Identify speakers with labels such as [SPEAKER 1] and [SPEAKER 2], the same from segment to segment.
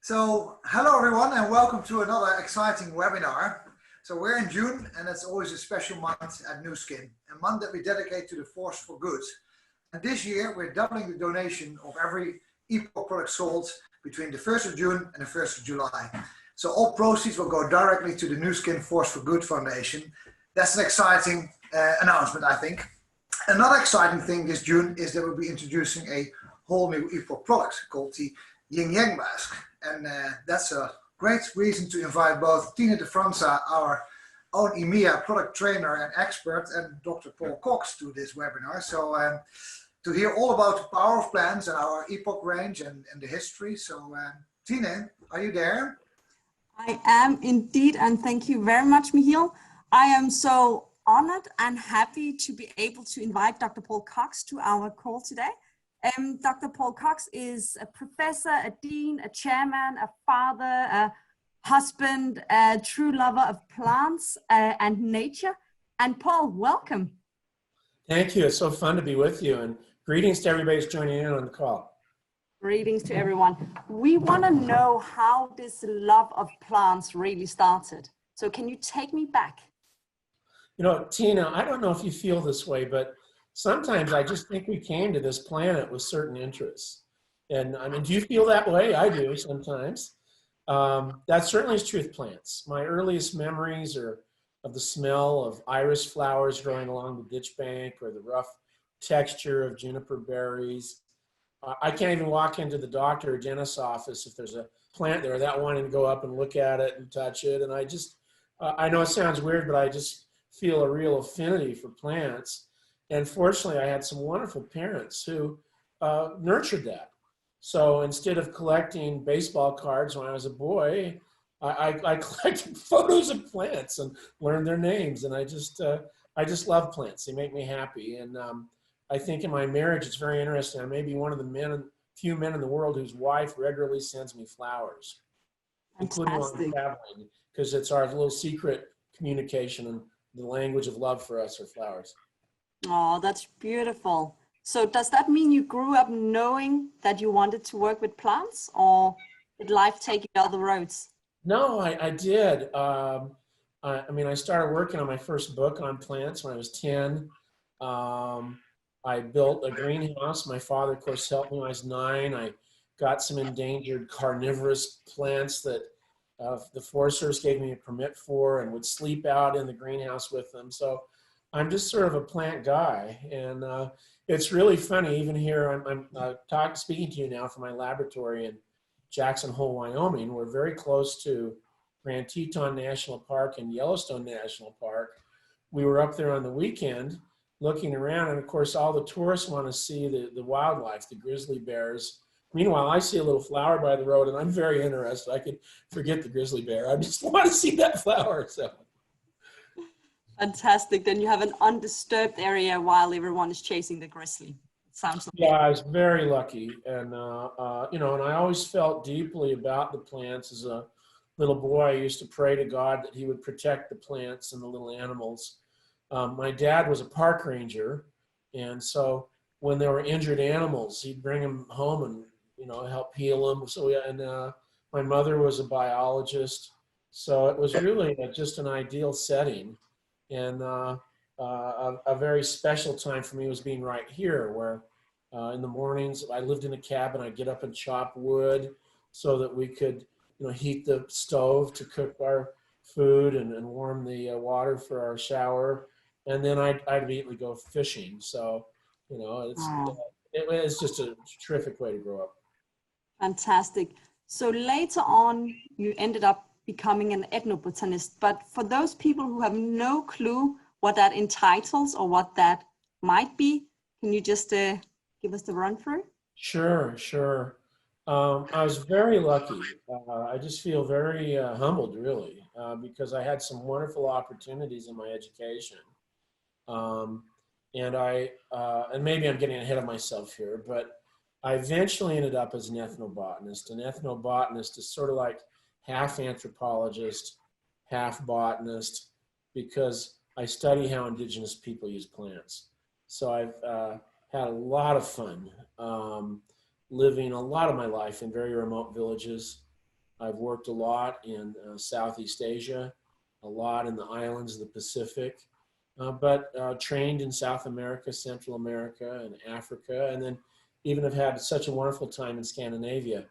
[SPEAKER 1] So, hello everyone and welcome to another exciting webinar. So we're in June and it's always a special month at New Skin, a month that we dedicate to the force for good. And this year we're doubling the donation of every Epoch product sold between the 1st of June and the 1st of July. So all proceeds will go directly to the New Skin Force for Good Foundation. That's an exciting announcement, I think. Another exciting thing this June is that we'll be introducing a whole new Epoch product called the Yin Yang Mask. And that's a great reason to invite both Tina de Franza, our own EMEA product trainer and expert, and Dr. Paul Cox to this webinar. So to hear all about the power of plants and our Epoch range and the history. So Tina, are you there?
[SPEAKER 2] I am indeed, and thank you very much, Michiel. I am so honored and happy to be able to invite Dr. Paul Cox to our call today. Dr. Paul Cox is a professor, a dean, a chairman, a father, a husband, a true lover of plants and nature. And Paul, welcome.
[SPEAKER 3] Thank you. It's so fun to be with you, and greetings to everybody who's joining in on the call.
[SPEAKER 2] Greetings to everyone. We want to know how this love of plants really started. So can you take me back?
[SPEAKER 3] You know, Tina, I don't know if you feel this way, but sometimes I just think we came to this planet with certain interests. And I mean, do you feel that way? I do sometimes. That certainly is true with plants. My earliest memories are of the smell of iris flowers growing along the ditch bank, or the rough texture of juniper berries. I can't even walk into the doctor or dentist's office if there's a plant there without wanting to go up and look at it and touch it. And I just, I know it sounds weird, but I just feel a real affinity for plants. And fortunately, I had some wonderful parents who nurtured that. So instead of collecting baseball cards when I was a boy, I collected photos of plants and learned their names. And I just love plants. They make me happy. And I think in my marriage, it's very interesting. I may be one of the few men in the world whose wife regularly sends me flowers, including when I'm traveling, because it's our little secret communication, and the language of love for us are flowers.
[SPEAKER 2] Oh, that's beautiful. So does that mean you grew up knowing that you wanted to work with plants, or did life take you other roads?
[SPEAKER 3] No, I did. I mean, I started working on my first book on plants when I was 10. I built a greenhouse. My father, of course, helped me when I was 9. I got some endangered carnivorous plants that the Forest Service gave me a permit for, and would sleep out in the greenhouse with them. So I'm just sort of a plant guy. And it's really funny, even here, I'm speaking to you now from my laboratory in Jackson Hole, Wyoming. We're very close to Grand Teton National Park and Yellowstone National Park. We were up there on the weekend looking around, and of course all the tourists want to see the wildlife, the grizzly bears. Meanwhile, I see a little flower by the road and I'm very interested. I could forget the grizzly bear. I just want to see that flower. So
[SPEAKER 2] fantastic. Then you have an undisturbed area while everyone is chasing the grizzly. It sounds like.
[SPEAKER 3] Yeah, I was very lucky. And you know, and I always felt deeply about the plants. As a little boy, I used to pray to God that he would protect the plants and the little animals. My dad was a park ranger, and so when there were injured animals, he'd bring them home and, you know, help heal them. So my mother was a biologist, so it was really just an ideal setting. And a very special time for me was being right here, where in the mornings I lived in a cabin. I'd get up and chop wood so that we could, you know, heat the stove to cook our food and warm the water for our shower. And then I'd immediately go fishing. So, you know, it's just a terrific way to grow up.
[SPEAKER 2] Fantastic. So later on, you ended up becoming an ethnobotanist. But for those people who have no clue what that entitles or what that might be, can you just give us the run through?
[SPEAKER 3] Sure, sure. I was very lucky. I just feel very humbled, really, because I had some wonderful opportunities in my education. And maybe I'm getting ahead of myself here, but I eventually ended up as an ethnobotanist. An ethnobotanist is sort of like half anthropologist, half botanist, because I study how indigenous people use plants. So I've had a lot of fun living a lot of my life in very remote villages, I've worked a lot in Southeast Asia, a lot in the islands of the Pacific, but trained in South America, Central America, and Africa, and then even have had such a wonderful time in Scandinavia,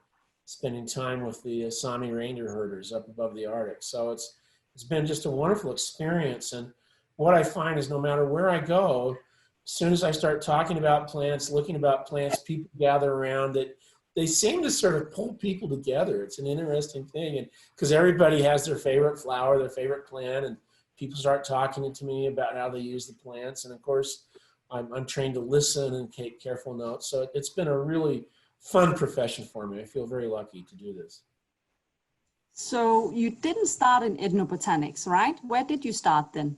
[SPEAKER 3] spending time with the Sami reindeer herders up above the Arctic. So it's been just a wonderful experience. And what I find is no matter where I go, as soon as I start talking about plants, looking about plants, people gather around it. They seem to sort of pull people together. It's an interesting thing, and because everybody has their favorite flower, their favorite plant, and people start talking to me about how they use the plants. And of course, I'm trained to listen and take careful notes. So it's been a really fun profession for me. I feel very lucky to do this.
[SPEAKER 2] So you didn't start in ethnobotanics, right? Where did you start then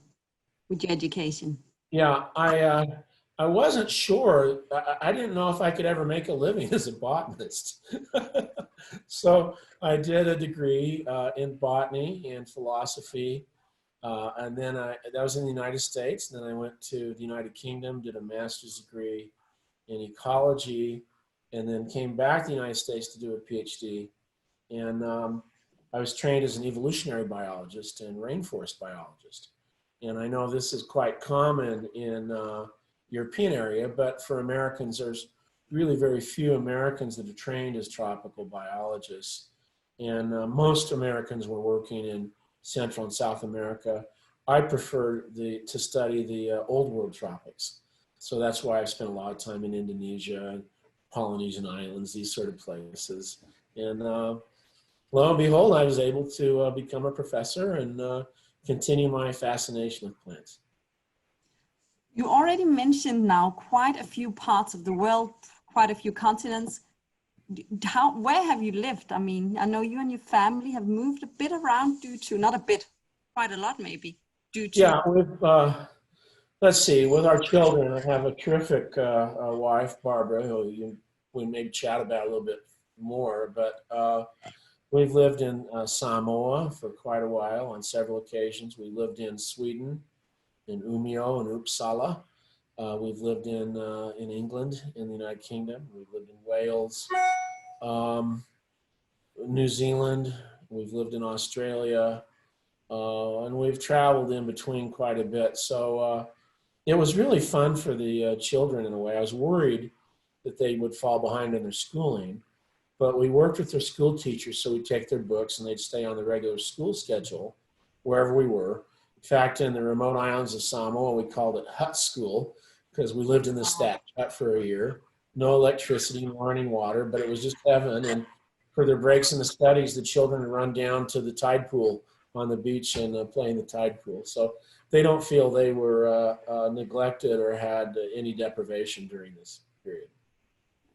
[SPEAKER 2] with your education?
[SPEAKER 3] Yeah, I wasn't sure. I didn't know if I could ever make a living as a botanist. So I did a degree in botany and philosophy. And then that was in the United States. And then I went to the United Kingdom, did a master's degree in ecology, and then came back to the United States to do a PhD. And I was trained as an evolutionary biologist and rainforest biologist. And I know this is quite common in European area, but for Americans, there's really very few Americans that are trained as tropical biologists. And most Americans were working in Central and South America. I prefer to study the old world tropics. So that's why I've spent a lot of time in Indonesia and Polynesian islands, these sort of places. And lo and behold, I was able to become a professor and continue my fascination with plants.
[SPEAKER 2] You already mentioned now quite a few parts of the world, quite a few continents. Where have you lived? I mean, I know you and your family have moved a bit around due to, not a bit, quite a lot maybe, due to.
[SPEAKER 3] Yeah, let's see, with our children, I have a terrific wife, Barbara, who we maybe chat about a little bit more, but we've lived in Samoa for quite a while on several occasions. We lived in Sweden, in Umeå and Uppsala. We've lived in England, in the United Kingdom. We've lived in Wales, New Zealand. We've lived in Australia, and we've traveled in between quite a bit. So it was really fun for the children in a way. I was worried that they would fall behind in their schooling, but we worked with their school teachers, so we'd take their books and they'd stay on the regular school schedule wherever we were. In fact, in the remote islands of Samoa, we called it hut school because we lived in this thatched hut for a year. No electricity, no running water, but it was just heaven. And for their breaks in the studies, the children would run down to the tide pool on the beach and play in the tide pool. So they don't feel they were neglected or had any deprivation during this period.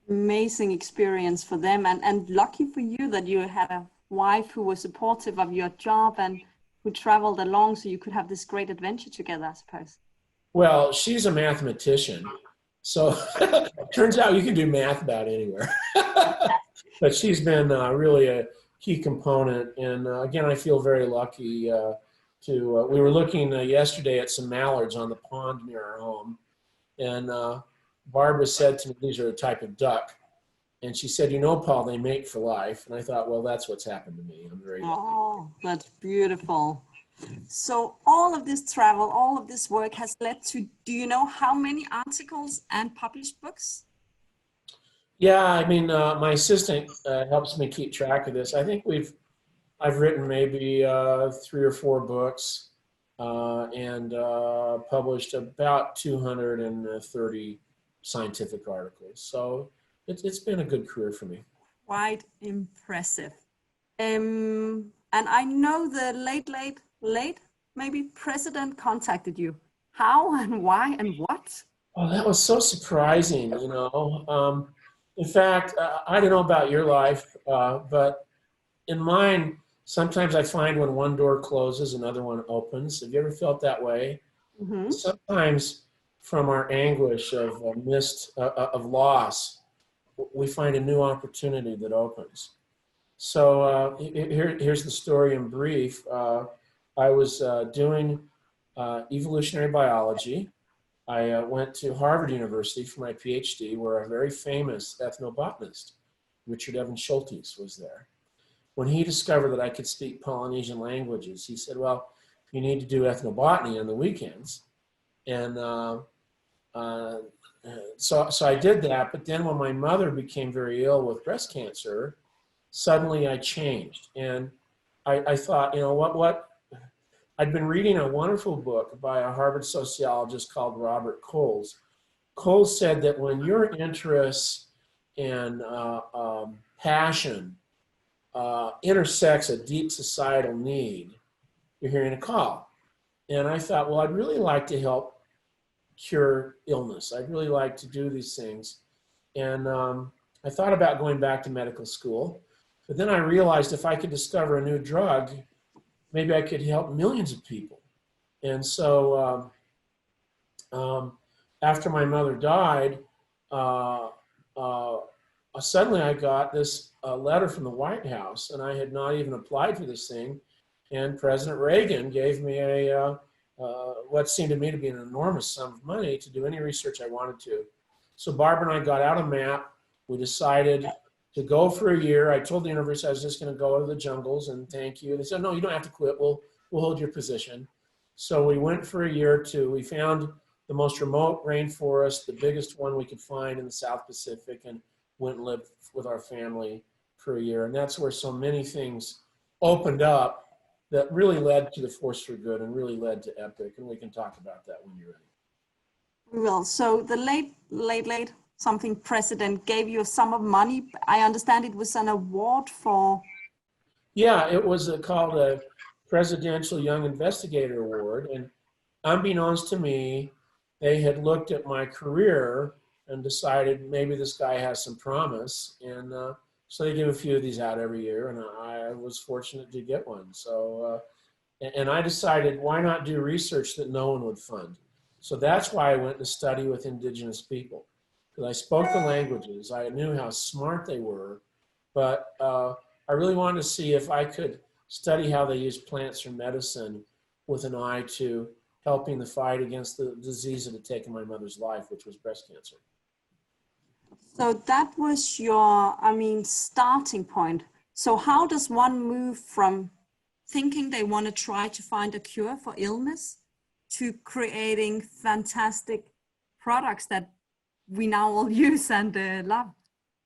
[SPEAKER 2] Amazing experience for them, and lucky for you that you had a wife who was supportive of your job and who traveled along so you could have this great adventure together, I suppose.
[SPEAKER 3] Well, she's a mathematician, so turns out you can do math about anywhere. But she's been really a key component, and again, I feel very lucky we were looking yesterday at some mallards on the pond near our home, and Barbara said to me, these are a type of duck. And she said, you know, Paul, they mate for life. And I thought, well, that's what's happened to me. I'm very lucky.
[SPEAKER 2] Oh, that's beautiful. So all of this travel, all of this work has led to, do you know how many articles and published books?
[SPEAKER 3] Yeah, I mean, my assistant helps me keep track of this. I think I've written maybe 3 or 4 books and published about 230 scientific articles. So it's been a good career for me.
[SPEAKER 2] Quite impressive. And I know the late, maybe president contacted you. How and why and what?
[SPEAKER 3] Oh, that was so surprising, you know. In fact, I don't know about your life, but in mine, sometimes I find when one door closes, another one opens. Have you ever felt that way?
[SPEAKER 2] Mm-hmm.
[SPEAKER 3] Sometimes from our anguish of loss, we find a new opportunity that opens. So here's the story in brief. I was doing evolutionary biology. I went to Harvard University for my PhD, where a very famous ethnobotanist, Richard Evans Schultes, was there. when he discovered that I could speak Polynesian languages, he said, well, you need to do ethnobotany on the weekends. And so I did that. But then when my mother became very ill with breast cancer, suddenly I changed. And I thought, you know, what? I'd been reading a wonderful book by a Harvard sociologist called Robert Coles. Coles said that when your interests and passion intersects a deep societal need, you're hearing a call. And I thought, well, I'd really like to help cure illness. I'd really like to do these things. And I thought about going back to medical school, but then I realized if I could discover a new drug, maybe I could help millions of people. And so after my mother died, suddenly I got this letter from the White House, and I had not even applied for this thing. And President Reagan gave me what seemed to me to be an enormous sum of money to do any research I wanted to. So Barbara and I got out a map. We decided to go for a year. I told the university I was just going to go to the jungles and thank you. They said, no, you don't have to quit. We'll hold your position. So we went for a year or two. We found the most remote rainforest, the biggest one we could find in the South Pacific, and went and lived with our family for a year. And that's where so many things opened up that really led to the Force for Good and really led to Epoch. And we can talk about that when you're ready.
[SPEAKER 2] We will. So the late something president gave you a sum of money. I understand it was an award for.
[SPEAKER 3] Yeah, it was called a Presidential Young Investigator Award. And unbeknownst to me, they had looked at my career and decided maybe this guy has some promise. And so they give a few of these out every year, and I was fortunate to get one. So, and I decided, why not do research that no one would fund? So that's why I went to study with indigenous people, because I spoke the languages. I knew how smart they were, but I really wanted to see if I could study how they use plants for medicine with an eye to helping the fight against the disease that had taken my mother's life, which was breast cancer.
[SPEAKER 2] So that was your, starting point. So how does one move from thinking they want to try to find a cure for illness to creating fantastic products that we now all use and love?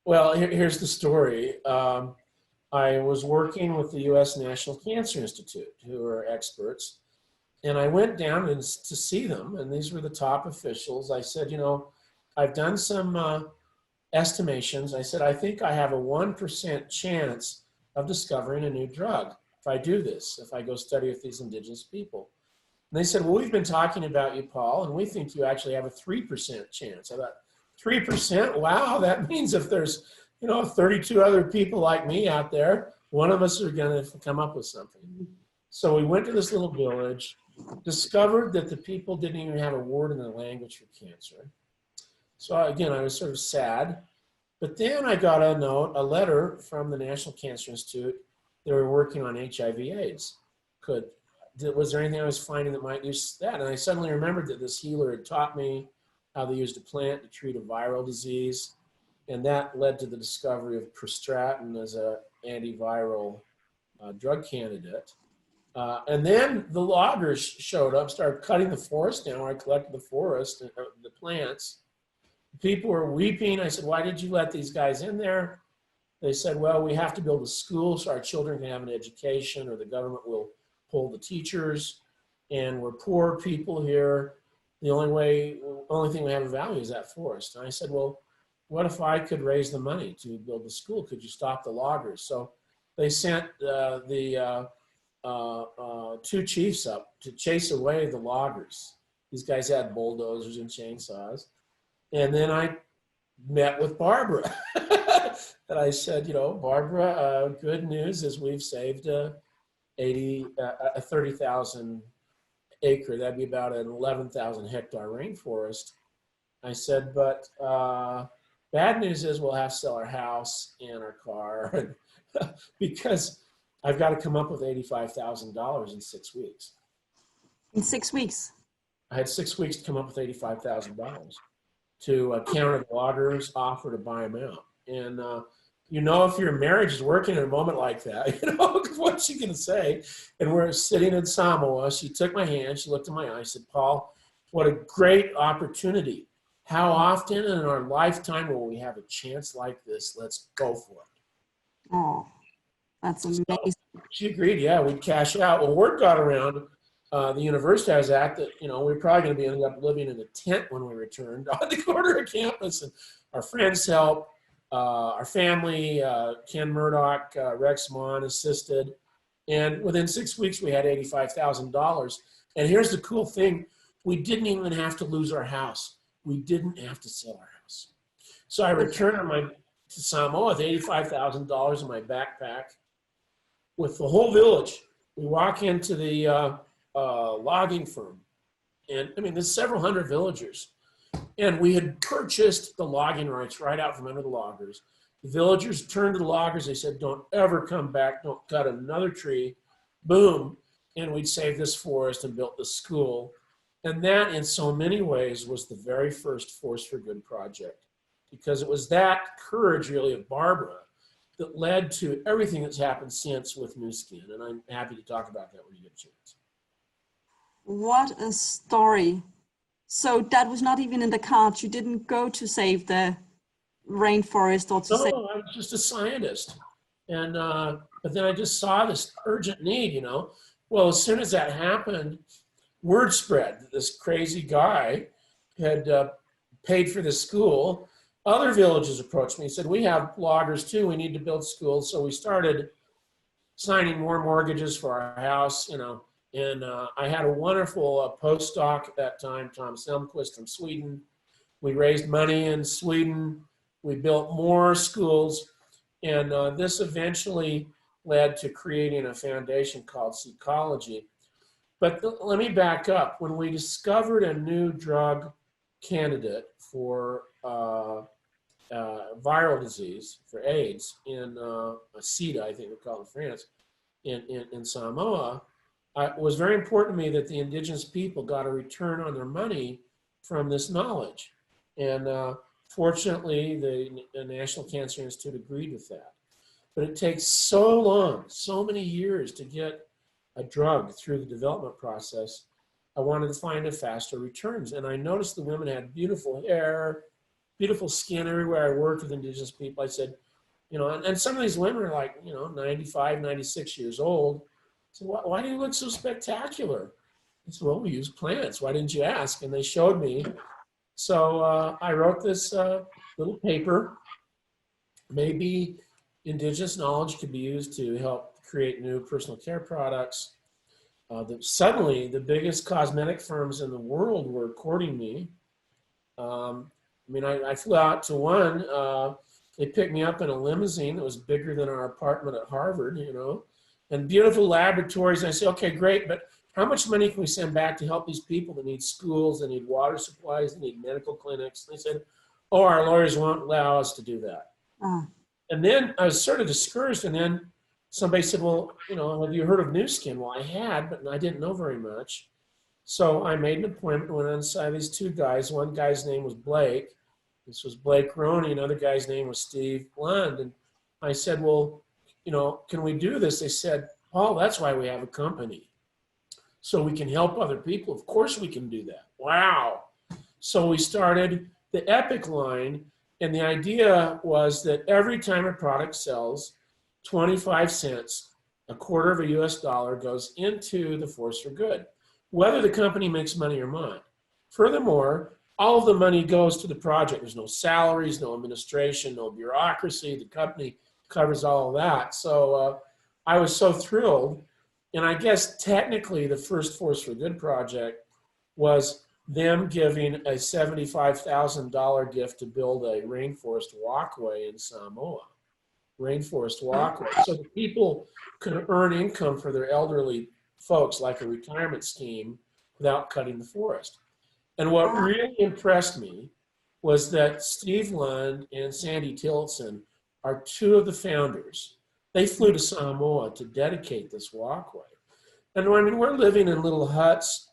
[SPEAKER 3] Well, here's the story. I was working with the U.S. National Cancer Institute, who are experts, and I went down to see them, and these were the top officials. I said, you know, I've done some estimations. I said, I think I have a 1% chance of discovering a new drug if I do this, if I go study with these indigenous people. And they said, well, we've been talking about you, Paul, and we think you actually have a 3% chance. I thought, 3%? Wow, that means if there's, 32 other people like me out there, one of us are going to come up with something. So we went to this little village, discovered that the people didn't even have a word in their language for cancer. So again, I was sort of sad. But then I got a letter from the National Cancer Institute. They were working on HIV/AIDS. Was there anything I was finding that might use that? And I suddenly remembered that this healer had taught me how they used a plant to treat a viral disease. And that led to the discovery of prostratin as an antiviral drug candidate. And then the loggers showed up, started cutting the forest down where I collected the forest, the plants. People were weeping. I said, why did you let these guys in there? They said, well, we have to build a school so our children can have an education, or the government will pull the teachers. And we're poor people here. The only thing we have of value is that forest. And I said, well, what if I could raise the money to build the school? Could you stop the loggers? So they sent the two chiefs up to chase away the loggers. These guys had bulldozers and chainsaws. And then I met with Barbara. And I said, Barbara, good news is we've saved a 30,000 acre, that'd be about an 11,000 hectare rainforest. I said, but bad news is we'll have to sell our house and our car because I've got to come up with $85,000 in 6 weeks.
[SPEAKER 2] In 6 weeks?
[SPEAKER 3] I had 6 weeks to come up with $85,000 to counter the loggers' offer to buy them out. And you know, if your marriage is working in a moment like that, you know, what's she going to say? And we're sitting in Samoa. She took my hand. She looked in my eyes. Said, Paul, what a great opportunity. How often in our lifetime will we have a chance like this? Let's go for it.
[SPEAKER 2] Oh, that's amazing.
[SPEAKER 3] So she agreed, yeah, we'd cash out. Well, word got around the university I was at that, you know, we were probably going to be ending up living in a tent when we returned on the corner of campus. And our friends helped. Our family, Ken Murdoch, Rex Mon assisted. And within 6 weeks, we had $85,000. And here's the cool thing. We didn't even have to lose our house. We didn't have to sell our house. So I returned to Samoa with $85,000 in my backpack with the whole village. We walk into the logging firm. And I mean, there's several hundred villagers. And we had purchased the logging rights right out from under the loggers. The villagers turned to the loggers. They said, don't ever come back. Don't cut another tree. Boom. And we'd saved this forest and built the school. And that, in so many ways, was the very first Force for Good project. Because it was that courage, really, of Barbara that led to everything that's happened since with Nu Skin. And I'm happy to talk about that when you get a chance.
[SPEAKER 2] What a story. So that was not even in the cards. You didn't go to save the rainforest or to save.
[SPEAKER 3] No, I was just a scientist. And, but then I just saw this urgent need, you know. Well, as soon as that happened, word spread that this crazy guy had paid for the school. Other villages approached me and said, we have loggers too. We need to build schools. So we started signing more mortgages for our house, you know. And I had a wonderful postdoc at that time, Tom Selmquist from Sweden. We raised money in Sweden. We built more schools. And this eventually led to creating a foundation called Seecology. But let me back up. When we discovered a new drug candidate for viral disease, for AIDS, in SIDA, I think we call it in France, in Samoa, it was very important to me that the indigenous people got a return on their money from this knowledge. And fortunately, the National Cancer Institute agreed with that. But it takes so long, so many years to get a drug through the development process. I wanted to find a faster returns. And I noticed the women had beautiful hair, beautiful skin everywhere I worked with indigenous people. I said, you know, and some of these women are like, you know, 95, 96 years old. So why do you look so spectacular? I said, well, we use plants. Why didn't you ask? And they showed me. So I wrote this little paper. Maybe indigenous knowledge could be used to help create new personal care products. Suddenly, the biggest cosmetic firms in the world were courting me. I mean, I flew out to one. They picked me up in a limousine that was bigger than our apartment at Harvard, you know, and beautiful laboratories. And I said, okay, great, but how much money can we send back to help these people that need schools, that need water supplies, that need medical clinics? And they said, oh, our lawyers won't allow us to do that. And then I was sort of discouraged. And then somebody said, well, you know, have you heard of Nu Skin? Well, I had, but I didn't know very much. So I made an appointment, went inside these two guys. One guy's name was Blake. This was Blake Roney. Another guy's name was Steve Lund. And I said, well, you know, can we do this? They said, Paul, that's why we have a company. So we can help other people. Of course we can do that. Wow. So we started the Epoch line. And the idea was that every time a product sells, 25 cents, a quarter of a US dollar, goes into the Force for Good, whether the company makes money or not. Furthermore, all of the money goes to the project. There's no salaries, no administration, no bureaucracy. The company covers all of that. So I was so thrilled. And I guess technically the first Force for Good project was them giving a $75,000 gift to build a rainforest walkway in Samoa. Rainforest walkway. So the people could earn income for their elderly folks, like a retirement scheme, without cutting the forest. And what really impressed me was that Steve Lund and Sandy Tillotson are two of the founders. They flew to Samoa to dedicate this walkway. And I mean, we're living in little huts,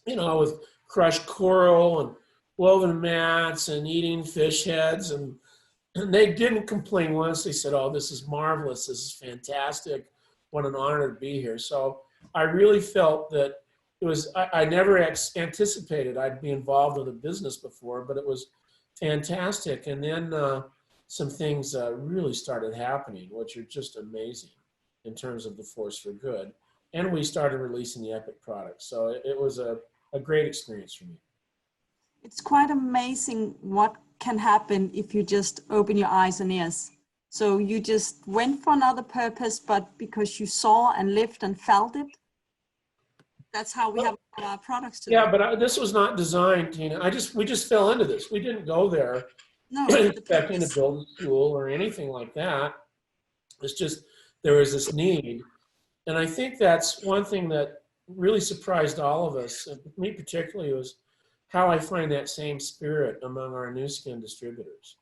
[SPEAKER 3] you know, with crushed coral and woven mats and eating fish heads and And they didn't complain once. They said, oh, this is marvelous. This is fantastic. What an honor to be here. So I really felt that it was, I never anticipated I'd be involved with a business before, but it was fantastic. And then some things really started happening, which are just amazing in terms of the force for good. And we started releasing the Epoch product. So it was a great experience for me.
[SPEAKER 2] It's quite amazing what can happen if you just open your eyes and ears. So you just went for another purpose, but because you saw and lived and felt it, that's how we have our products today.
[SPEAKER 3] Yeah, but this was not designed, Tina. We just fell into this. We didn't go there expecting to build a school or anything like that. It's just there was this need. And I think that's one thing that really surprised all of us, and me particularly, was how I find that same spirit among our new skin distributors.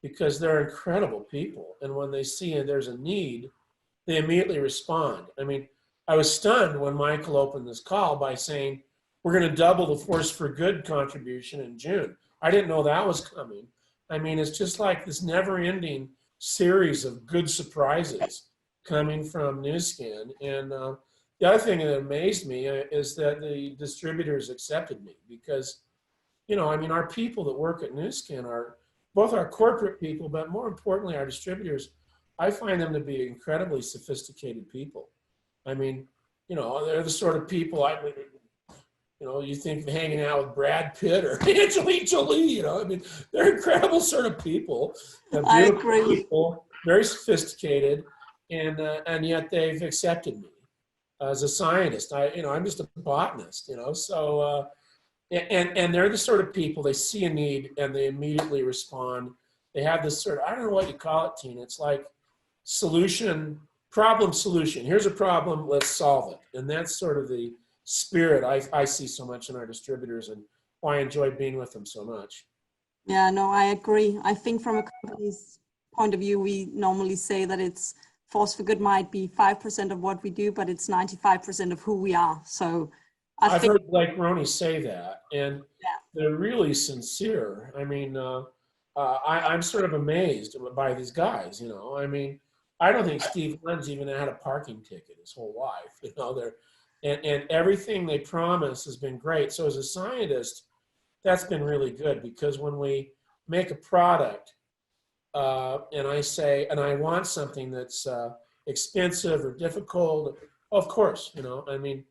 [SPEAKER 3] Because they're incredible people. And when they see there's a need, they immediately respond. I mean, I was stunned when Michael opened this call by saying, we're going to double the Force for Good contribution in June. I didn't know that was coming. I mean, it's just like this never-ending series of good surprises coming from New Skin. And the other thing that amazed me is that the distributors accepted me because, you know, I mean, our people that work at New Skin are both our corporate people, but more importantly, our distributors. I find them to be incredibly sophisticated people. I mean, you know, they're the sort of people you know, you think of hanging out with Brad Pitt or Angelina Jolie, you know, I mean, they're incredible sort of people.
[SPEAKER 2] I agree.
[SPEAKER 3] People, very sophisticated, and yet they've accepted me as a scientist. I'm just a botanist, you know, so, and they're the sort of people, they see a need and they immediately respond. They have this sort of, I don't know what you call it, Tina. It's like problem solution. Here's a problem, let's solve it. And that's sort of the spirit I see so much in our distributors and why I enjoy being with them so much.
[SPEAKER 2] Yeah, no, I agree. I think from a company's point of view, we normally say that it's Force for Good might be 5% of what we do, but it's 95% of who we are. So
[SPEAKER 3] I've heard Blake Roney say that, and they're really sincere. I mean, I'm sort of amazed by these guys, you know. I mean, I don't think Steve Lenz even had a parking ticket his whole life, you know. And everything they promise has been great. So as a scientist, that's been really good because when we make a product and I say, and I want something that's expensive or difficult, of course, you know, I mean,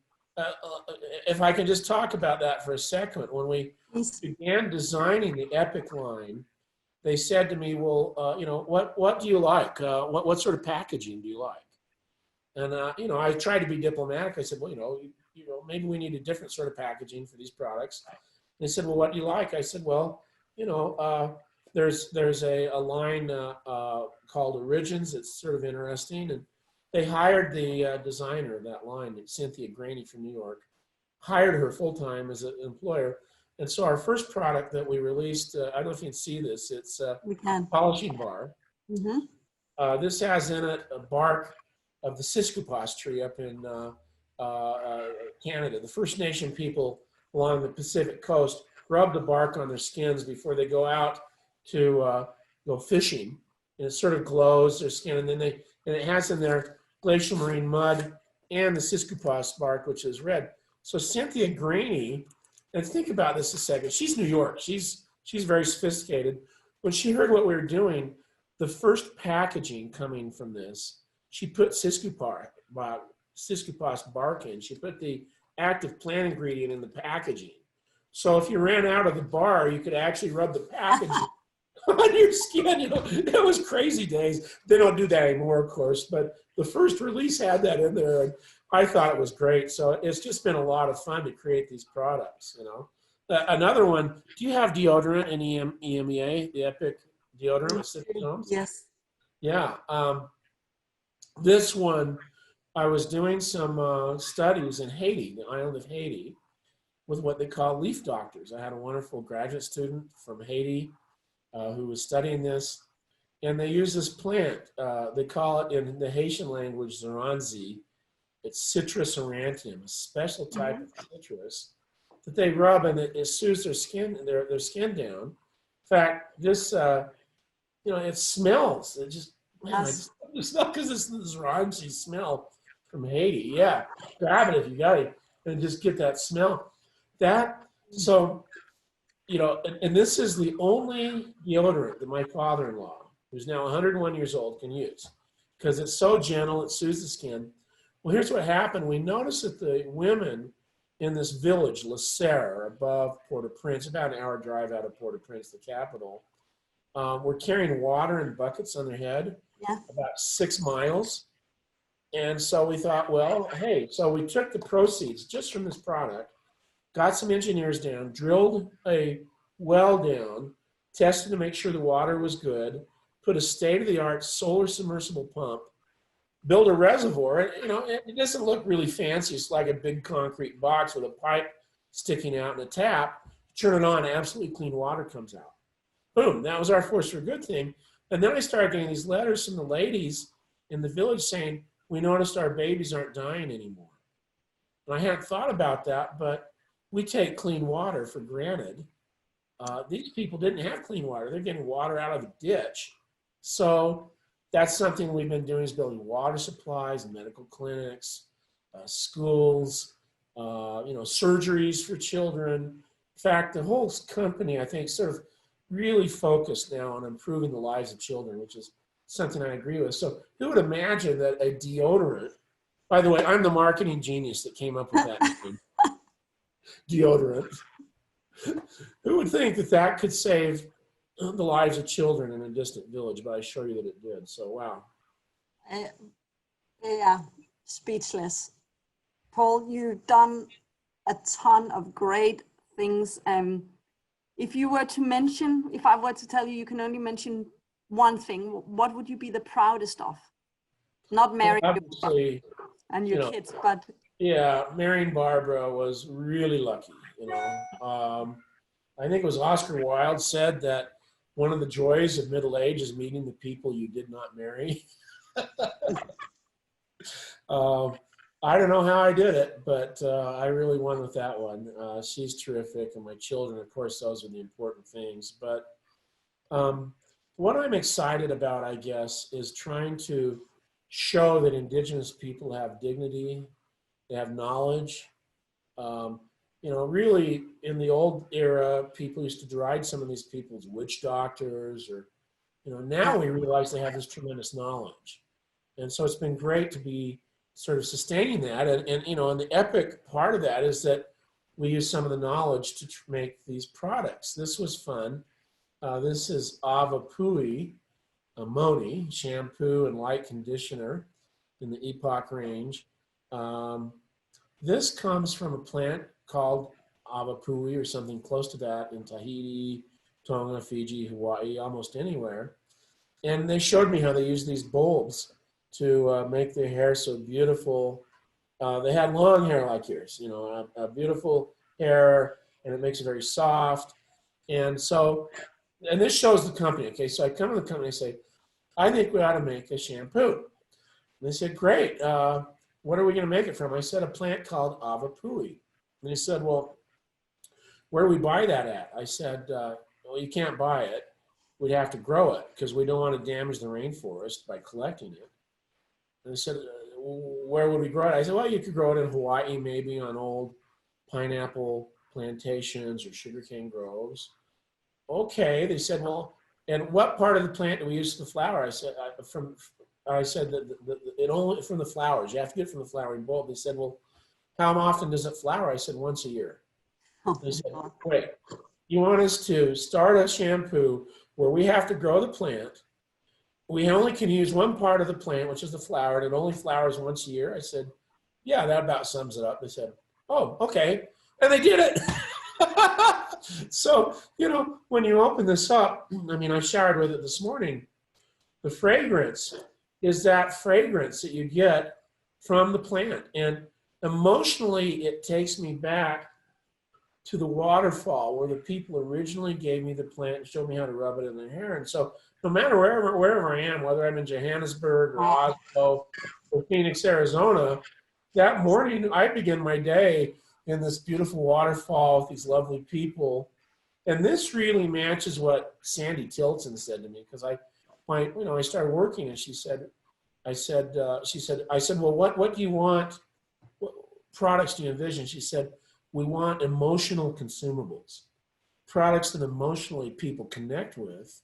[SPEAKER 3] if I can just talk about that for a second, when we began designing the Epoch line, they said to me, well, you know, what do you like? What sort of packaging do you like? And, you know, I tried to be diplomatic. I said, well, you know, maybe we need a different sort of packaging for these products. They said, well, what do you like? I said, well, you know, there's a line called Origins. It's sort of interesting. And they hired the designer of that line, Cynthia Graney from New York, hired her full-time as an employer. And so our first product that we released, I don't know if you can see this, it's a polishing bar. Mm-hmm. This has in it a bark of the Siskiyou tree up in Canada. The First Nation people along the Pacific coast rub the bark on their skins before they go out to go fishing. And it sort of glows their skin. And then and it has in there glacial marine mud and the Siskiyou bark, which is red. So Cynthia Graney, and think about this a second. She's New York. She's very sophisticated. When she heard what we were doing, the first packaging coming from this, she put Siskiyou bark in. She put the active plant ingredient in the packaging. So if you ran out of the bar, you could actually rub the packaging on your skin. You know, it was crazy days. They don't do that anymore, of course, but the first release had that in there, and I thought it was great. So it's just been a lot of fun to create these products, you know. Another one, do you have deodorant in EMEA, the Epoch deodorant?
[SPEAKER 2] Yes.
[SPEAKER 3] Yeah. This one, I was doing some studies in Haiti, the island of Haiti, with what they call leaf doctors. I had a wonderful graduate student from Haiti who was studying this, and they use this plant. They call it in the Haitian language Zoranzi. It's Citrus aurantium, a special type of citrus that they rub, and it soothes their skin down. In fact, this it smells. It just, man, I
[SPEAKER 2] Yes.
[SPEAKER 3] just smell because this raunchy smell from Haiti. Yeah, grab it if you got it, and just get that smell. That so and this is the only deodorant that my father-in-law, who's now 101 years old, can use because it's so gentle, it soothes the skin. Well, here's what happened. We noticed that the women in this village, La Serre, above Port-au-Prince, about an hour drive out of Port-au-Prince, the capital, were carrying water in buckets on their head,
[SPEAKER 2] Yeah.
[SPEAKER 3] about 6 miles. And so we thought, well, hey, so we took the proceeds just from this product, got some engineers down, drilled a well down, tested to make sure the water was good, put a state-of-the-art solar submersible pump, build a reservoir. It doesn't look really fancy. It's like a big concrete box with a pipe sticking out and a tap. Turn it on, absolutely clean water comes out. Boom, that was our force for good thing. And then I started getting these letters from the ladies in the village saying, we noticed our babies aren't dying anymore. And I hadn't thought about that, but we take clean water for granted. These people didn't have clean water. They're getting water out of the ditch. So that's something we've been doing, is building water supplies, medical clinics, schools, surgeries for children. In fact, the whole company, I think, sort of really focused now on improving the lives of children, which is something I agree with. So who would imagine that a deodorant, by the way, I'm the marketing genius that came up with that name, deodorant. Who would think that that could save the lives of children in a distant village? But I assure you that it did. So, wow.
[SPEAKER 2] Yeah, speechless. Paul, you've done a ton of great things. If I were to tell you, you can only mention one thing, what would you be the proudest of? Not marrying
[SPEAKER 3] Obviously,
[SPEAKER 2] and your kids, but
[SPEAKER 3] yeah, marrying Barbara was really lucky. I think it was Oscar Wilde said that one of the joys of middle age is meeting the people you did not marry. I don't know how I did it, but I really won with that one. She's terrific, and my children, of course, those are the important things. But what I'm excited about, I guess, is trying to show that Indigenous people have dignity, they have knowledge. Really, in the old era, people used to deride some of these people as witch doctors, or, now we realize they have this tremendous knowledge. And so it's been great to be sort of sustaining that. And the Epoch part of that is that we use some of the knowledge to make these products. This was fun. This is Ava Pui Amoni shampoo and light conditioner in the Epoch range. This comes from a plant called Ava Pui or something close to that in Tahiti, Tonga, Fiji, Hawaii, almost anywhere. And they showed me how they use these bulbs to make their hair so beautiful. They had long hair like yours, a beautiful hair, and it makes it very soft. And this shows the company. Okay, so I come to the company and say, I think we ought to make a shampoo. And they said, great. What are we going to make it from? I said, a plant called Ava Pui. And they said, well, where do we buy that at? I said, well, you can't buy it. We'd have to grow it because we don't want to damage the rainforest by collecting it. And they said, where would we grow it? I said, well, you could grow it in Hawaii, maybe on old pineapple plantations or sugarcane groves. Okay, they said, well, and what part of the plant do we use for the flower? I said, it only from the flowers. You have to get it from the flowering bulb. They said, well, how often does it flower? I said, once a year. They said, wait, you want us to start a shampoo where we have to grow the plant? We only can use one part of the plant, which is the flower, and it only flowers once a year. I said, yeah, that about sums it up. They said, oh, okay. And they did it. So, when you open this up, I showered with it this morning. The fragrance is that fragrance that you get from the plant. And emotionally, it takes me back to the waterfall where the people originally gave me the plant and showed me how to rub it in their hair. And so no matter wherever I am, whether I'm in Johannesburg or Oslo or Phoenix, Arizona, that morning I begin my day in this beautiful waterfall with these lovely people. And this really matches what Sandy Tilton said to me, because I started working, and she said, well, what do you want? What products do you envision? She said, we want emotional consumables, products that emotionally people connect with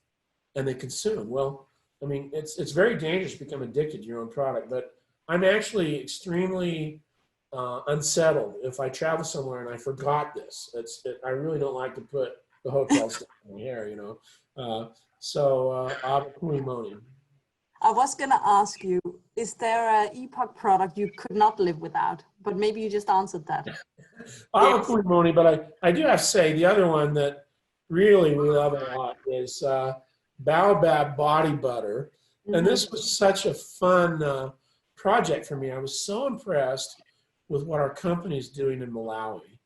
[SPEAKER 3] and they consume. Well, I mean, it's very dangerous to become addicted to your own product, but I'm actually extremely unsettled if I travel somewhere and I forgot this. I really don't like to put the hotel stuff in my hair, Abakui Moni.
[SPEAKER 2] I was going to ask you, is there an Epoch product you could not live without? But maybe you just answered that.
[SPEAKER 3] Abakui Moni, but I do have to say the other one that really we love a lot is Baobab Body Butter. And this was such a fun project for me. I was so impressed with what our company is doing in Malawi.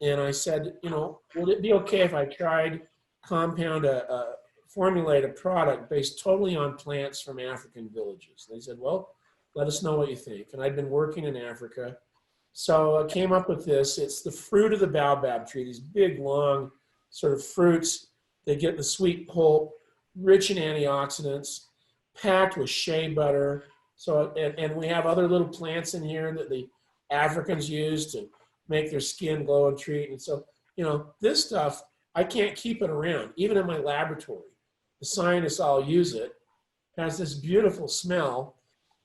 [SPEAKER 3] And I said, would it be okay if I tried formulate a product based totally on plants from African villages? And they said, well, let us know what you think. And I'd been working in Africa. So I came up with this. It's the fruit of the baobab tree, these big, long sort of fruits. They get the sweet pulp, rich in antioxidants, packed with shea butter. So, and we have other little plants in here that the Africans use to make their skin glow and treat. And so, this stuff, I can't keep it around, even in my laboratory. The scientists all use it. It has this beautiful smell.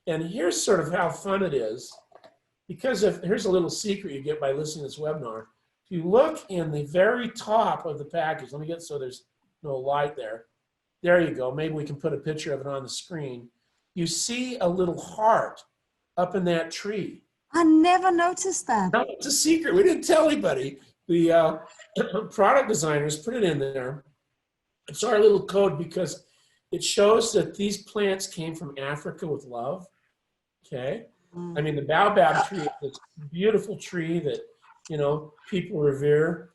[SPEAKER 3] And here's sort of how fun it is. Because here's a little secret you get by listening to this webinar. If you look in the very top of the package, let me get so there's no light there. There you go. Maybe we can put a picture of it on the screen. You see a little heart up in that tree.
[SPEAKER 2] I never noticed that.
[SPEAKER 3] No, it's a secret. We didn't tell anybody. The product designers put it in there. It's our little code because it shows that these plants came from Africa with love. Okay. I mean, the baobab tree is this beautiful tree that, people revere.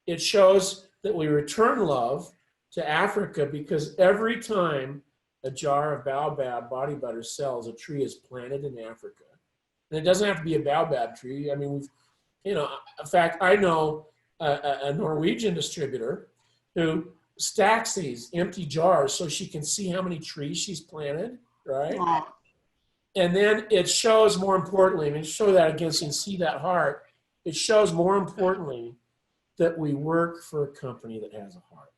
[SPEAKER 3] It shows that we return love to Africa because every time a jar of baobab body butter sells, a tree is planted in Africa. And it doesn't have to be a baobab tree. I mean, in fact, I know a Norwegian distributor who stacks these empty jars so she can see how many trees she's planted, right?
[SPEAKER 2] Wow.
[SPEAKER 3] And then it shows, more importantly, I mean, show that again so you can see that heart. It shows, more importantly, that we work for a company that has a heart.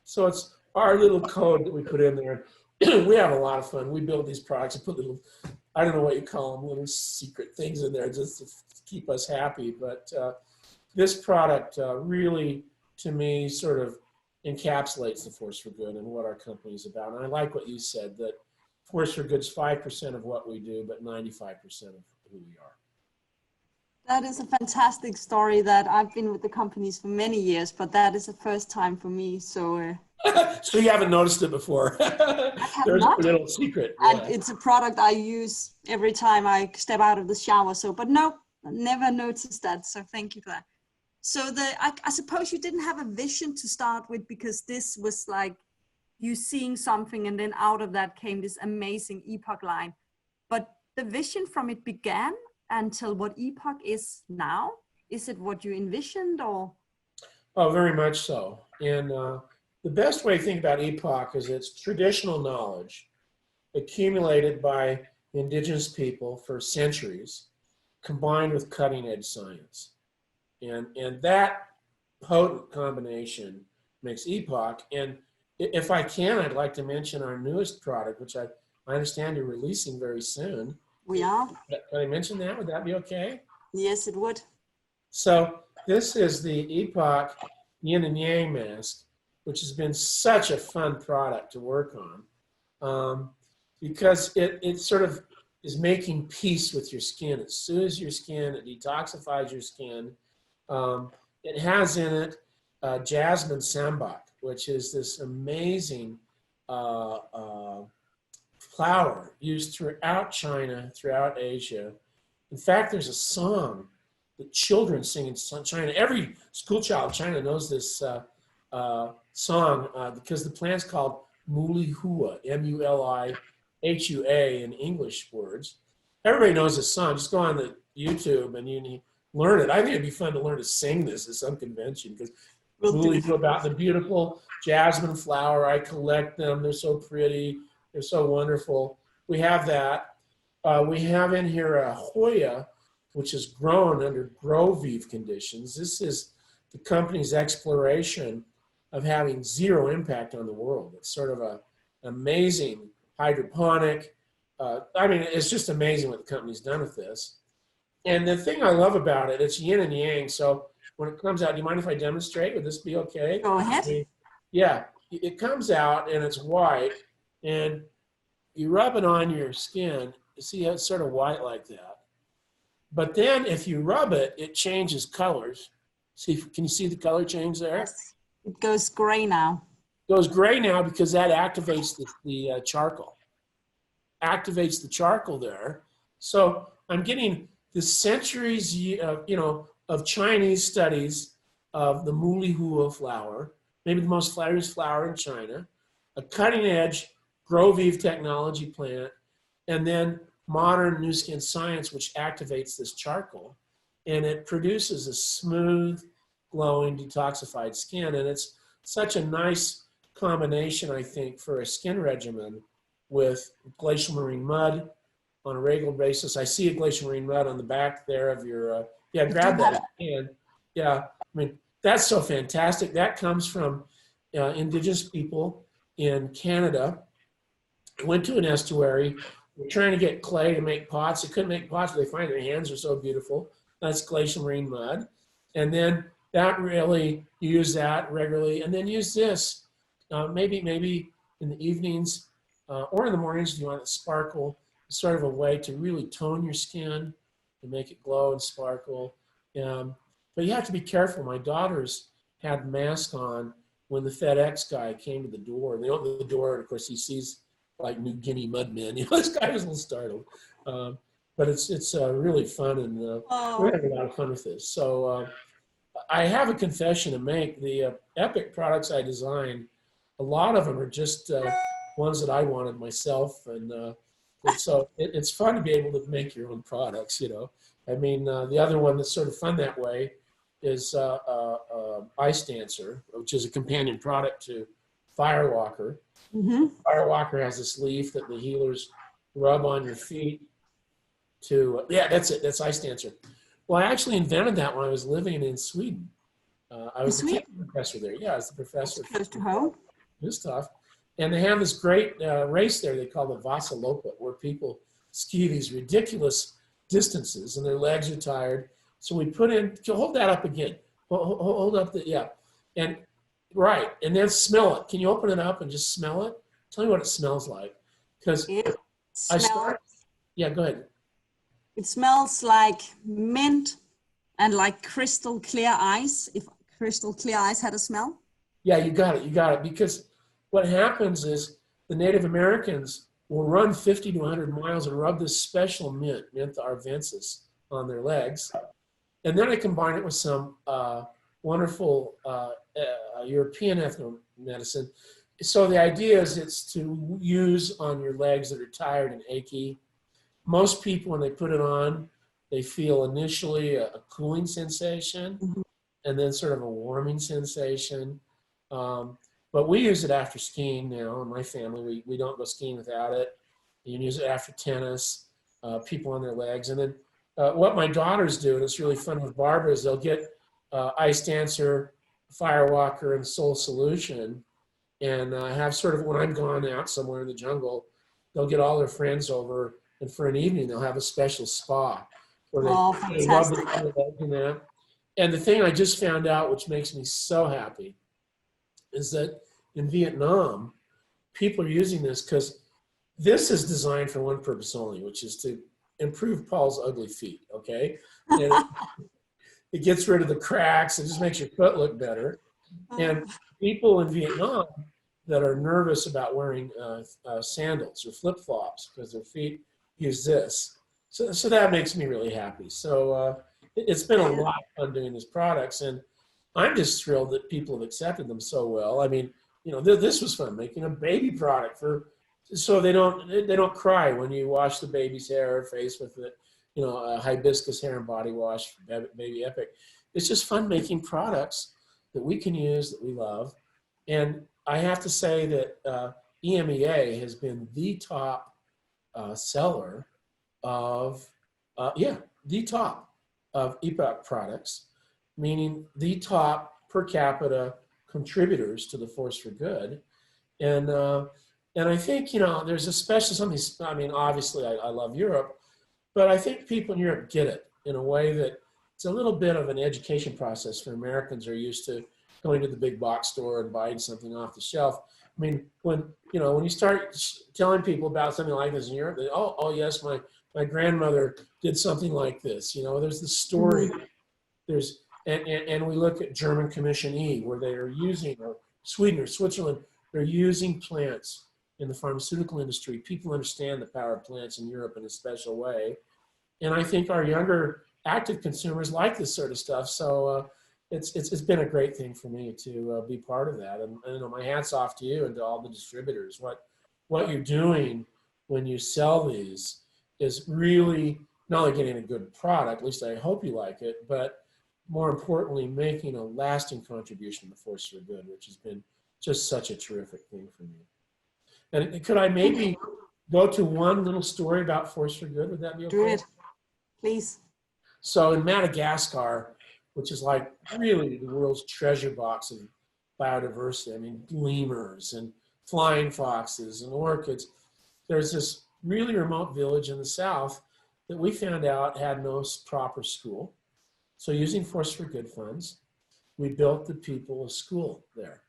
[SPEAKER 3] So it's our little code that we put in there. We have a lot of fun. We build these products and put little, I don't know what you call them, little secret things in there just to keep us happy. But this product really, to me, sort of encapsulates the Force for Good and what our company is about. And I like what you said, that Force for Good's 5% of what we do, but 95% of who we are.
[SPEAKER 2] That is a fantastic story that I've been with the companies for many years, but that is the first time for me. So
[SPEAKER 3] so you haven't noticed it before. There's
[SPEAKER 2] not.
[SPEAKER 3] a little secret.
[SPEAKER 2] And
[SPEAKER 3] Yeah.
[SPEAKER 2] it's a product I use every time I step out of the shower. So, but no, I never noticed that. So thank you for that. So I suppose you didn't have a vision to start with because this was like you seeing something and then out of that came this amazing Epoch line. But the vision from it began until what Epoch is now? Is it what you envisioned or?
[SPEAKER 3] Oh, very much so. And the best way to think about Epoch is it's traditional knowledge accumulated by indigenous people for centuries, combined with cutting edge science. And that potent combination makes Epoch. And if I can, I'd like to mention our newest product, which I understand you're releasing very soon.
[SPEAKER 2] We are.
[SPEAKER 3] Can I mention that? Would that be okay?
[SPEAKER 2] Yes, it would.
[SPEAKER 3] So this is the Epoch Yin and Yang mask, which has been such a fun product to work on because it sort of is making peace with your skin. It soothes your skin. It detoxifies your skin. It has in it jasmine sambak, which is this amazing flower used throughout China, throughout Asia. In fact, there's a song that children sing in China. Every school child in China knows this song because the plant's called mulihua, M-U-L-I-H-U-A in English words. Everybody knows this song. Just go on the YouTube and you learn it. I think it'd be fun to learn to sing this at some convention because mulihua about the beautiful jasmine flower. I collect them. They're so pretty. They're so wonderful. We have that. We have in here a Hoya, which is grown under grow weave conditions. This is the company's exploration of having zero impact on the world. It's sort of an amazing hydroponic. I mean, it's just amazing what the company's done with this. And the thing I love about it, it's yin and yang. So when it comes out, do you mind if I demonstrate? Would this be okay?
[SPEAKER 2] Go ahead.
[SPEAKER 3] Yeah, it comes out and it's white, and you rub it on your skin. You see, it's sort of white like that. But then if you rub it, it changes colors. See, can you see the color change there?
[SPEAKER 2] Yes. It goes gray now.
[SPEAKER 3] It goes gray now because that activates the charcoal. Activates the charcoal there. So I'm getting the centuries, of Chinese studies of the Mulihua flower, maybe the most flavorous flower in China, a cutting edge grow weave technology plant, and then modern new skin science, which activates this charcoal, and it produces a smooth, glowing, detoxified skin. And it's such a nice combination, I think, for a skin regimen with glacial marine mud on a regular basis. I see a glacial marine mud on the back there of your, grab that if you can. Yeah, I mean, that's so fantastic. That comes from indigenous people in Canada. Went to an estuary. We're trying to get clay to make pots. They couldn't make pots, but they find their hands are so beautiful. That's glacial marine mud. And then that really, you use that regularly. And then use this, maybe in the evenings or in the mornings if you want it to sparkle. It's sort of a way to really tone your skin and make it glow and sparkle. But you have to be careful. My daughters had masks on when the FedEx guy came to the door. And they opened the door, and of course he sees like New Guinea mudmen. This guy was a little startled. But it's really fun, and we're having a lot of fun with this. So I have a confession to make. The Epoch products I designed, a lot of them are just ones that I wanted myself, and so it's fun to be able to make your own products. I mean, the other one that's sort of fun that way is Ice Dancer, which is a companion product to Firewalker.
[SPEAKER 2] Mm-hmm.
[SPEAKER 3] Firewalker has this leaf that the healers rub on your feet to, that's it, that's Ice Dancer. Well, I actually invented that when I was living in Sweden. I was the professor there. Yeah, I was the professor.
[SPEAKER 2] Close to home.
[SPEAKER 3] This stuff. And they have this great race there they call the Vasaloppet, where people ski these ridiculous distances and their legs are tired. So we put in, hold that up again. Hold up and right, and then smell it. Can you open it up and just smell it? Tell me what it smells like. Because go ahead.
[SPEAKER 2] It smells like mint and like crystal clear ice, if crystal clear ice had a smell.
[SPEAKER 3] Yeah, you got it. Because what happens is the Native Americans will run 50 to 100 miles and rub this special mint arvensis, on their legs. And then I combine it with some wonderful European ethnomedicine. So the idea is it's to use on your legs that are tired and achy. Most people, when they put it on, they feel initially a cooling sensation, mm-hmm. and then sort of a warming sensation. But we use it after skiing now in my family. We don't go skiing without it. You can use it after tennis, people on their legs. And then what my daughters do, and it's really fun with Barbara, is they'll get Ice Dancer, Firewalker, and Soul Solution, and have sort of, when I'm gone out somewhere in the jungle, they'll get all their friends over, and for an evening they'll have a special spa where they love the legs and that. And the thing I just found out, which makes me so happy, is that in Vietnam, people are using this because this is designed for one purpose only, which is to improve Paul's ugly feet, okay? And it gets rid of the cracks. It just makes your foot look better. And people in Vietnam that are nervous about wearing sandals or flip-flops because their feet use this. So that makes me really happy. So it's been a lot of fun doing these products, and I'm just thrilled that people have accepted them so well. I mean, this was fun, making a baby product so they don't cry when you wash the baby's hair or face with it, a hibiscus hair and body wash, Baby Epoch. It's just fun making products that we can use, that we love. And I have to say that EMEA has been the top seller of, the top of Epoch products, meaning the top per capita contributors to the force for good. And I think, there's especially something, I mean, obviously I love Europe, but I think people in Europe get it in a way that it's a little bit of an education process for Americans who are used to going to the big box store and buying something off the shelf. I mean, when you start telling people about something like this in Europe, they, oh yes, my grandmother did something like this. There's the story. And we look at German Commission E, where they are using, or Sweden or Switzerland, they're using plants in the pharmaceutical industry. People understand the power of plants in Europe in a special way. And I think our younger active consumers like this sort of stuff. So it's been a great thing for me to be part of that. And my hat's off to you and to all the distributors. What you're doing when you sell these is really not only getting a good product, at least I hope you like it, but more importantly, making a lasting contribution to the force for good, which has been just such a terrific thing for me. And could I maybe go to one little story about force for good? Would that be okay?
[SPEAKER 2] Do it, please.
[SPEAKER 3] So in Madagascar, which is like really the world's treasure box of biodiversity, I mean, lemurs and flying foxes and orchids, there's this really remote village in the south that we found out had no proper school. So using Force for Good funds, we built the people a school there.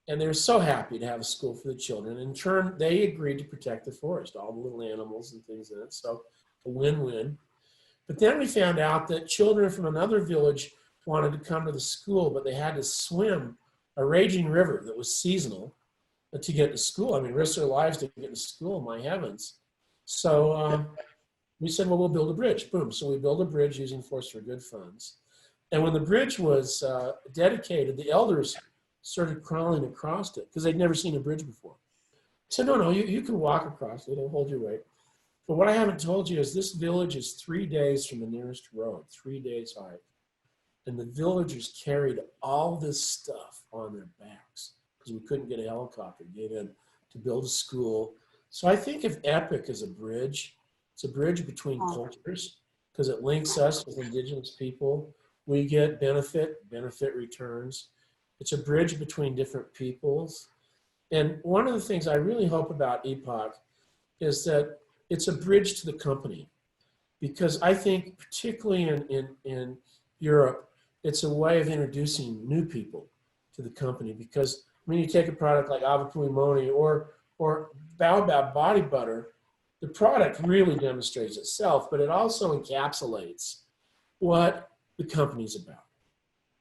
[SPEAKER 3] And they were so happy to have a school for the children. In turn, they agreed to protect the forest, all the little animals and things in it. So a win-win. But then we found out that children from another village wanted to come to the school, but they had to swim a raging river that was seasonal to get to school. I mean, risk their lives to get to school, my heavens. So we said, well, we'll build a bridge. Boom. So we built a bridge using Force for Good funds. And when the bridge was dedicated, the elders started crawling across it because they'd never seen a bridge before. I said, no, you can walk across it. It'll hold your weight. But what I haven't told you is this village is 3 days from the nearest road, 3 days hike. And the villagers carried all this stuff on their backs because we couldn't get a helicopter to get in to build a school. So I think of Epoch as a bridge. It's a bridge between cultures because it links us with indigenous people. We get benefit returns. It's a bridge between different peoples. And one of the things I really hope about Epoch is that it's a bridge to the company, because I think particularly in Europe, it's a way of introducing new people to the company. Because when you take a product like Avapuimoni or Baobab body butter, the product really demonstrates itself, but it also encapsulates what the company's about.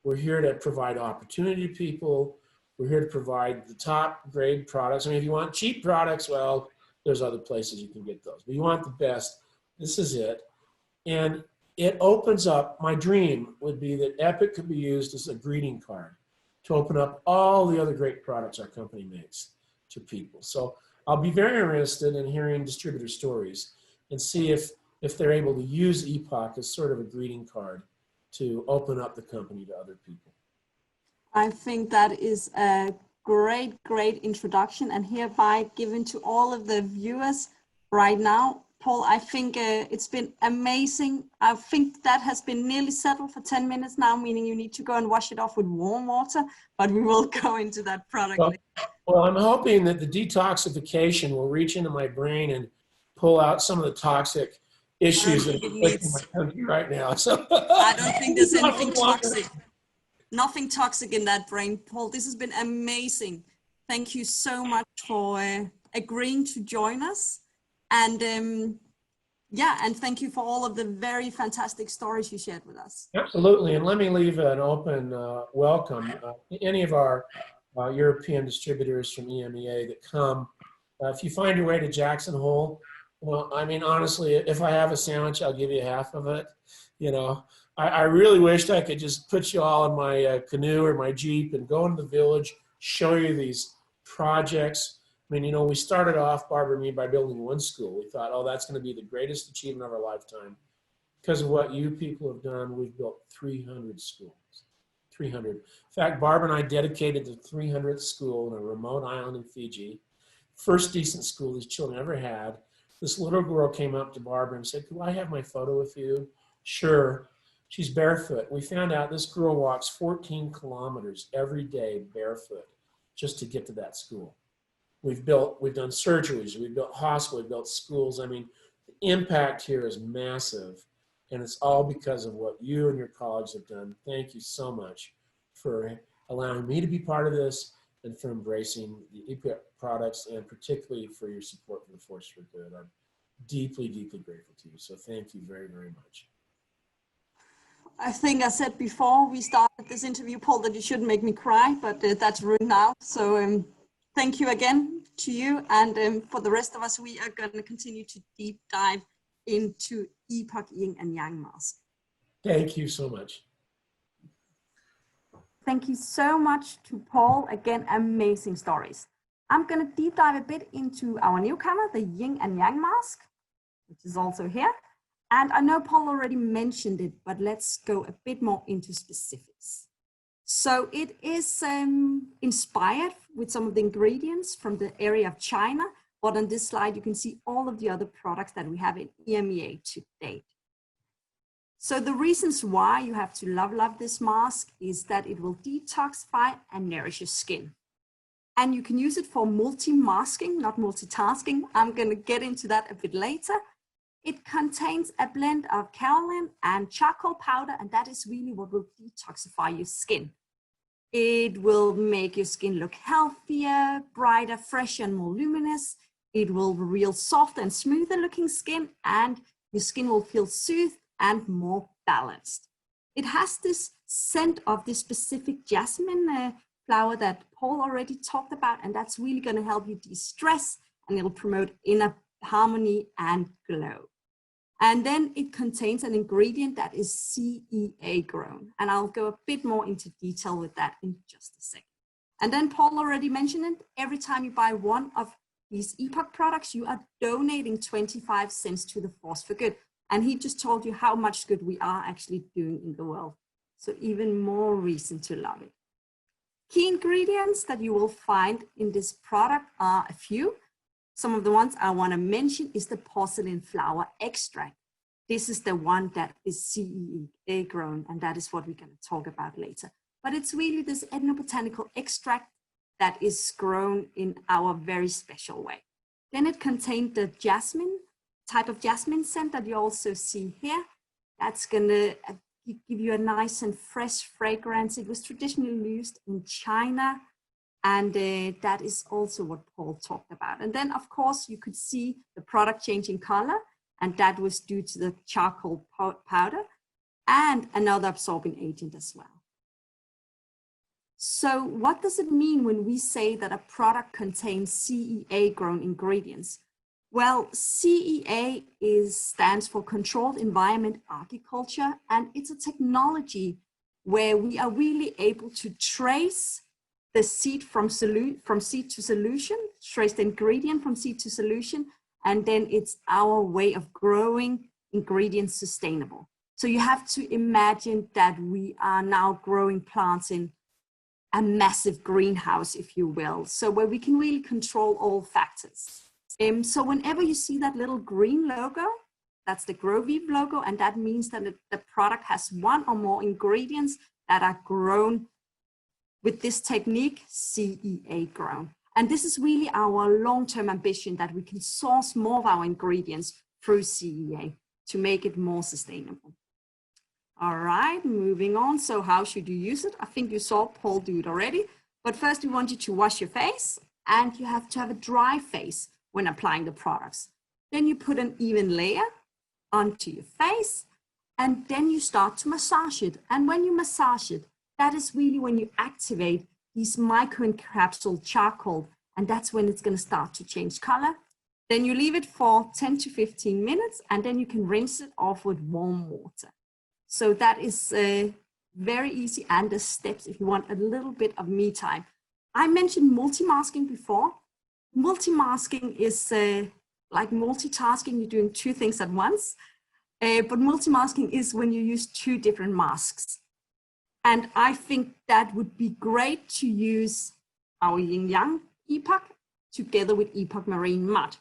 [SPEAKER 3] We're here to provide opportunity to people. We're here to provide the top grade products. I mean, if you want cheap products, well, there's other places you can get those. But you want the best, this is it. And it opens up, my dream would be that Epoch could be used as a greeting card to open up all the other great products our company makes to people. So I'll be very interested in hearing distributor stories and see if they're able to use Epoch as sort of a greeting card to open up the company to other people.
[SPEAKER 2] I think that is a great introduction, and hereby given to all of the viewers right now. Paul, I think it's been amazing. I think that has been nearly settled for 10 minutes now, meaning you need to go and wash it off with warm water, but we will go into that product.
[SPEAKER 3] Well, I'm hoping that the detoxification will reach into my brain and pull out some of the toxic issues that are afflicting my country right now. So
[SPEAKER 2] I don't think there's anything toxic. Nothing toxic in that brain. Paul, this has been amazing. Thank you so much for agreeing to join us. And and thank you for all of the very fantastic stories you shared with us.
[SPEAKER 3] Absolutely. And let me leave an open welcome. Any of our European distributors from EMEA that come, if you find your way to Jackson Hole, well, I mean, honestly, if I have a sandwich, I'll give you half of it. You know, I really wished I could just put you all in my canoe or my Jeep and go into the village, show you these projects. I mean, you know, we started off, Barbara and me, by building one school. We thought, oh, that's going to be the greatest achievement of our lifetime. Because of what you people have done, we've built 300 schools. 300. In fact, Barb and I dedicated the 300th school in a remote island in Fiji. First decent school these children ever had. This little girl came up to Barbara and said, "Could I have my photo with you?" Sure. She's barefoot. We found out this girl walks 14 kilometers every day barefoot just to get to that school. We've done surgeries, we've built hospitals, we've built schools. I mean, the impact here is massive, and it's all because of what you and your colleagues have done. Thank you so much for allowing me to be part of this and for embracing the Epoch products, and particularly for your support for the Force for Good. I'm deeply, deeply grateful to you. So thank you very, very much.
[SPEAKER 2] I think I said before we started this interview, Paul, that you shouldn't make me cry, but that's ruined now. So thank you again to you. And for the rest of us, we are going to continue to deep dive into Epoch Yin and Yang mask.
[SPEAKER 3] Thank you so much.
[SPEAKER 2] Thank you so much to Paul. Again, amazing stories. I'm going to deep dive a bit into our newcomer, the Yin and Yang mask, which is also here. And I know Paul already mentioned it, but let's go a bit more into specifics. So it is inspired with some of the ingredients from the area of China, but on this slide, you can see all of the other products that we have in EMEA to date. So the reasons why you have to love this mask is that it will detoxify and nourish your skin. And you can use it for multi-masking, not multitasking. I'm going to get into that a bit later. It contains a blend of kaolin and charcoal powder, and that is really what will detoxify your skin. It will make your skin look healthier, brighter, fresher, and more luminous. It will reveal softer and smoother looking skin, and your skin will feel soothed and more balanced. It has this scent of this specific jasmine flower that Paul already talked about, and that's really going to help you de-stress, and it'll promote inner harmony and glow. And then it contains an ingredient that is CEA grown. And I'll go a bit more into detail with that in just a second. And then Paul already mentioned it. Every time you buy one of these Epoch products, you are donating 25 cents to the Force for Good. And he just told you how much good we are actually doing in the world. So even more reason to love it. Key ingredients that you will find in this product are a few. Some of the ones I want to mention is the porcelain flower extract. This is the one that is CEA grown, and that is what we're going to talk about later. But it's really this ethnobotanical extract that is grown in our very special way. Then it contained the jasmine, type of jasmine scent that you also see here. That's going to give you a nice and fresh fragrance. It was traditionally used in China. And that is also what Paul talked about. And then, of course, you could see the product changing color, and that was due to the charcoal powder and another absorbing agent as well. So what does it mean when we say that a product contains CEA grown ingredients? Well, CEA stands for Controlled Environment Agriculture, and it's a technology where we are really able to trace the seed from seed to solution, trace the ingredient from seed to solution, and then it's our way of growing ingredients sustainable. So you have to imagine that we are now growing plants in a massive greenhouse, if you will, so where we can really control all factors. So whenever you see that little green logo, that's the GrowVive logo, and that means that the product has one or more ingredients that are grown with this technique, CEA grown. And this is really our long-term ambition, that we can source more of our ingredients through CEA to make it more sustainable. All right, moving on. So how should you use it? I think you saw Paul do it already, but first we want you to wash your face, and you have to have a dry face when applying the products. Then you put an even layer onto your face, and then you start to massage it. And when you massage it, that is really when you activate these microencapsuled charcoal, and that's when it's going to start to change color. Then you leave it for 10 to 15 minutes, and then you can rinse it off with warm water. So that is very easy, and the steps if you want a little bit of me time. I mentioned multimasking before. Multimasking is like multitasking, you're doing two things at once. But multimasking is when you use two different masks. And I think that would be great to use our Yin Yang Epoch together with Epoch Marine Mud.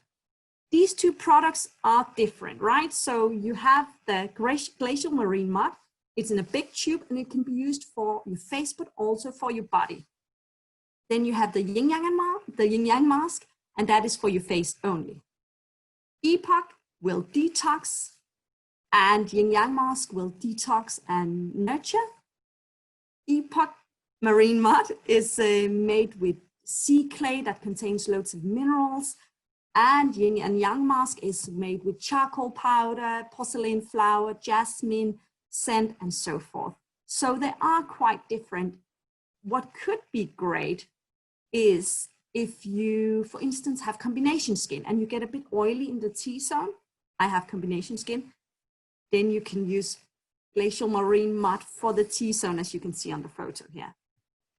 [SPEAKER 2] These two products are different, right? So you have the Glacial Marine Mud. It's in a big tube and it can be used for your face, but also for your body. Then you have the Yin Yang mask, and that is for your face only. Epoch will detox, and Yin Yang mask will detox and nurture. Epoch Marine Mud is made with sea clay that contains loads of minerals, and Yin and Yang mask is made with charcoal powder, porcelain flower, jasmine, scent, and so forth. So they are quite different. What could be great is if you, for instance, have combination skin and you get a bit oily in the T-zone, I have combination skin, then you can use Glacial Marine Mud for the T-zone, as you can see on the photo here.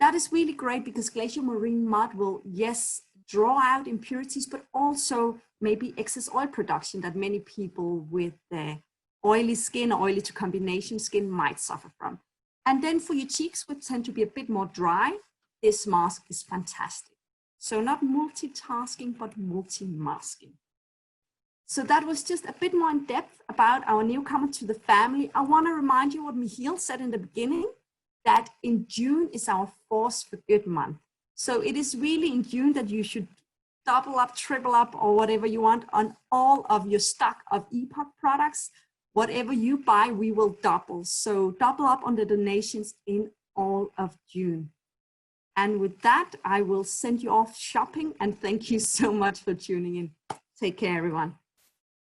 [SPEAKER 2] That is really great because Glacial Marine Mud will, yes, draw out impurities, but also maybe excess oil production that many people with oily skin or oily to combination skin might suffer from. And then for your cheeks, which tend to be a bit more dry, this mask is fantastic. So not multitasking, but multi-masking. So that was just a bit more in depth about our newcomer to the family. I want to remind you what Michiel said in the beginning, that in June is our Force for Good month. So it is really in June that you should double up, triple up, or whatever you want on all of your stock of Epoch products. Whatever you buy, we will double. So double up on the donations in all of June. And with that, I will send you off shopping, and thank you so much for tuning in. Take care, everyone.